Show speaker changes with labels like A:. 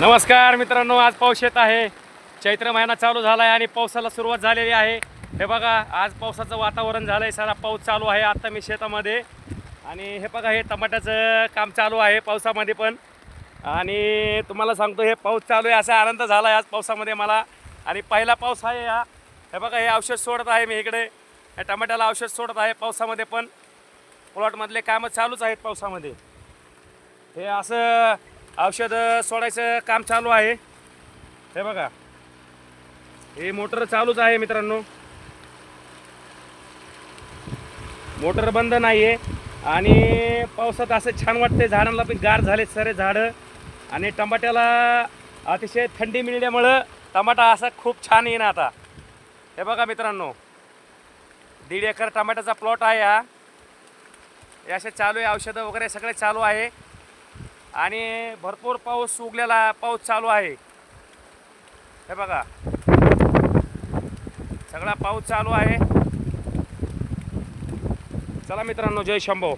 A: नमस्कार मित्रांनो, आज पाऊस येत आहे. चैत्र महिना चालू झाला आहे आणि पावसाला सुरुवात झालेली आहे. हे बघा, आज पावसाचं वातावरण झालं आहे. सारा पाऊस चालू आहे. आता मी शेतामध्ये आणि हे बघा, हे टमाट्याचं काम चालू आहे पावसामध्ये पण. आणि तुम्हाला सांगतो, हे पाऊस चालू आहे असा आनंद झाला आहे आज पावसामध्ये मला. आणि पहिला पाऊस आहे हा. हे बघा, हे औषध सोडत आहे मी इकडे. या टमाट्याला औषध सोडत आहे पावसामध्ये पण. प्लॉटमधले कामं चालूच आहेत पावसामध्ये. हे असं औषध सोडायचं काम चालू आहे. हे बघा, हे मोटर चालूच आहे मित्रांनो. मोटर बंद नाही आहे. आणि पावसात असं छान वाटते. झाडांना पण गार झाले सारे झाडं. आणि टमाट्याला अतिशय थंडी मिळाल्यामुळं टमाटा असा खूप छान येईन आता. हे बघा मित्रांनो, 1.5 एकर टमाट्याचा प्लॉट आहे हा. हे असे चालू आहे, औषधं वगैरे सगळे चालू आहे. आणि भरपूर पाऊस उगलेला पाऊस चालू आहे. हे बघा, सगळा पाऊस चालू आहे. चला मित्रांनो, जय शंभो.